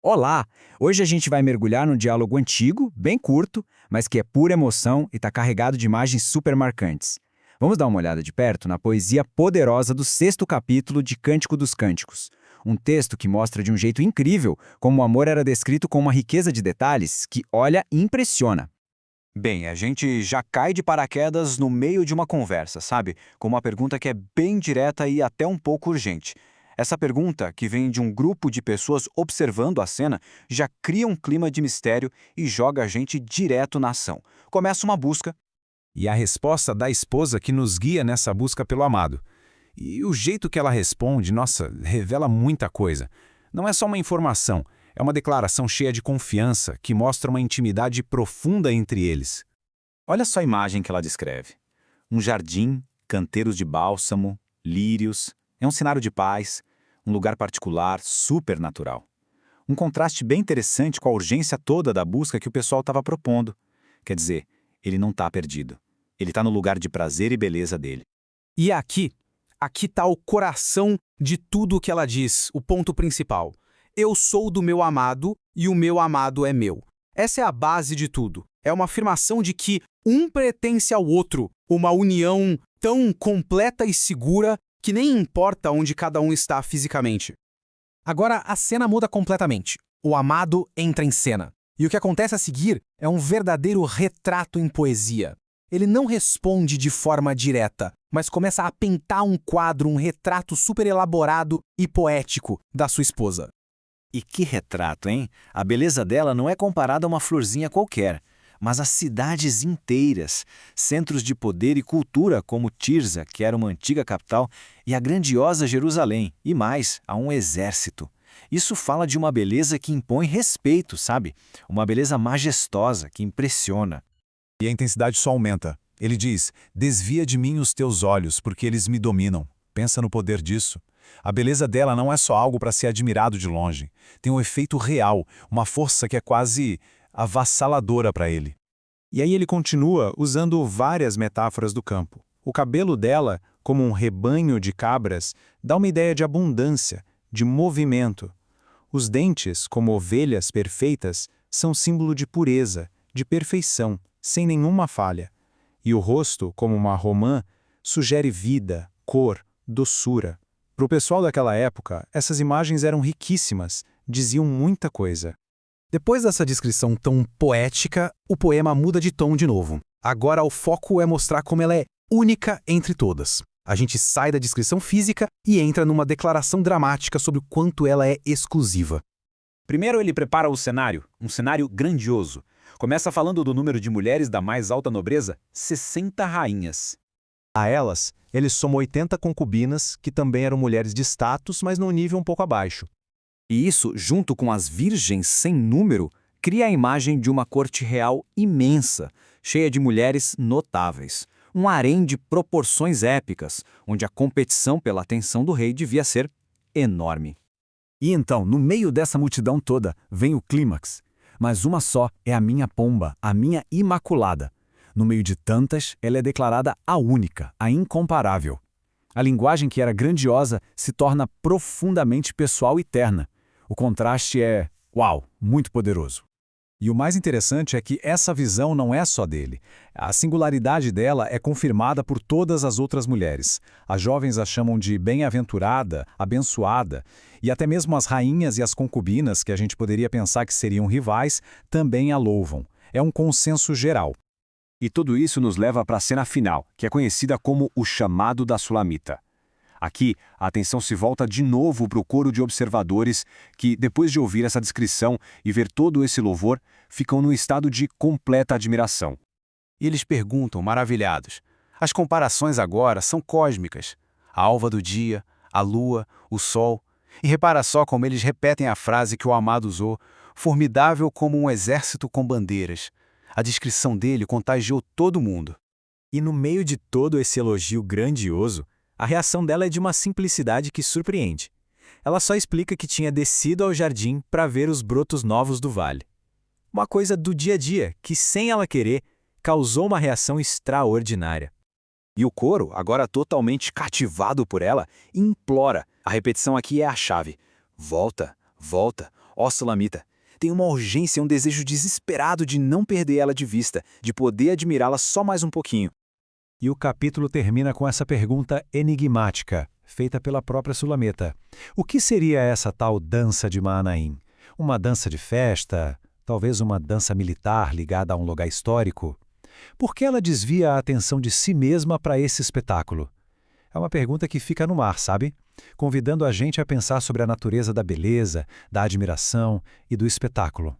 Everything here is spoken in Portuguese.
Olá! Hoje a gente vai mergulhar num diálogo antigo, bem curto, mas que é pura emoção e está carregado de imagens super marcantes. Vamos dar uma olhada de perto na poesia poderosa do sexto capítulo de Cântico dos Cânticos. Um texto que mostra de um jeito incrível como o amor era descrito com uma riqueza de detalhes que, olha, impressiona. Bem, a gente já cai de paraquedas no meio de uma conversa, sabe? Com uma pergunta que é bem direta e até um pouco urgente. Essa pergunta, que vem de um grupo de pessoas observando a cena, já cria um clima de mistério e joga a gente direto na ação. Começa uma busca. E a resposta da esposa que nos guia nessa busca pelo amado. E o jeito que ela responde, nossa, revela muita coisa. Não é só uma informação, é uma declaração cheia de confiança que mostra uma intimidade profunda entre eles. Olha só a imagem que ela descreve. Um jardim, canteiros de bálsamo, lírios. É um cenário de paz, um lugar particular, super natural. Um contraste bem interessante com a urgência toda da busca que o pessoal estava propondo. Quer dizer, ele não está perdido. Ele está no lugar de prazer e beleza dele. E aqui está o coração de tudo o que ela diz, o ponto principal. Eu sou do meu amado e o meu amado é meu. Essa é a base de tudo. É uma afirmação de que um pertence ao outro, uma união tão completa e segura que nem importa onde cada um está fisicamente. Agora a cena muda completamente. O amado entra em cena. E o que acontece a seguir é um verdadeiro retrato em poesia. Ele não responde de forma direta, mas começa a pintar um quadro, um retrato super elaborado e poético da sua esposa. E que retrato, hein? A beleza dela não é comparada a uma florzinha qualquer, mas a cidades inteiras, centros de poder e cultura como Tirza, que era uma antiga capital, e a grandiosa Jerusalém, e mais, a um exército. Isso fala de uma beleza que impõe respeito, sabe? Uma beleza majestosa, que impressiona. E a intensidade só aumenta. Ele diz, desvia de mim os teus olhos, porque eles me dominam. Pensa no poder disso. A beleza dela não é só algo para ser admirado de longe. Tem um efeito real, uma força que é quase avassaladora para ele. E aí ele continua usando várias metáforas do campo. O cabelo dela, como um rebanho de cabras, dá uma ideia de abundância, de movimento. Os dentes, como ovelhas perfeitas, são símbolo de pureza, de perfeição, sem nenhuma falha. E o rosto, como uma romã, sugere vida, cor, doçura. Para o pessoal daquela época, essas imagens eram riquíssimas, diziam muita coisa. Depois dessa descrição tão poética, o poema muda de tom de novo. Agora o foco é mostrar como ela é única entre todas. A gente sai da descrição física e entra numa declaração dramática sobre o quanto ela é exclusiva. Primeiro ele prepara o cenário, um cenário grandioso. Começa falando do número de mulheres da mais alta nobreza, 60 rainhas. A elas, ele soma 80 concubinas, que também eram mulheres de status, mas num nível um pouco abaixo. E isso, junto com as virgens sem número, cria a imagem de uma corte real imensa, cheia de mulheres notáveis. Um harém de proporções épicas, onde a competição pela atenção do rei devia ser enorme. E então, no meio dessa multidão toda, vem o clímax. Mas uma só é a minha pomba, a minha imaculada. No meio de tantas, ela é declarada a única, a incomparável. A linguagem que era grandiosa se torna profundamente pessoal e terna. O contraste é, uau, muito poderoso. E o mais interessante é que essa visão não é só dele. A singularidade dela é confirmada por todas as outras mulheres. As jovens a chamam de bem-aventurada, abençoada, e até mesmo as rainhas e as concubinas, que a gente poderia pensar que seriam rivais, também a louvam. É um consenso geral. E tudo isso nos leva para a cena final, que é conhecida como o chamado da Sulamita. Aqui, a atenção se volta de novo para o coro de observadores que, depois de ouvir essa descrição e ver todo esse louvor, ficam num estado de completa admiração. E eles perguntam, maravilhados. As comparações agora são cósmicas. A alva do dia, a lua, o sol. E repara só como eles repetem a frase que o amado usou, formidável como um exército com bandeiras. A descrição dele contagiou todo mundo. E no meio de todo esse elogio grandioso, a reação dela é de uma simplicidade que surpreende. Ela só explica que tinha descido ao jardim para ver os brotos novos do vale. Uma coisa do dia a dia que, sem ela querer, causou uma reação extraordinária. E o coro, agora totalmente cativado por ela, implora. A repetição aqui é a chave. Volta, volta, Ó Sulamita, tenho uma urgência e um desejo desesperado de não perder ela de vista, de poder admirá-la só mais um pouquinho. E o capítulo termina com essa pergunta enigmática, feita pela própria Sulamita. O que seria essa tal dança de Mahanaim? Uma dança de festa? Talvez uma dança militar ligada a um lugar histórico? Por que ela desvia a atenção de si mesma para esse espetáculo? É uma pergunta que fica no ar, sabe? Convidando a gente a pensar sobre a natureza da beleza, da admiração e do espetáculo.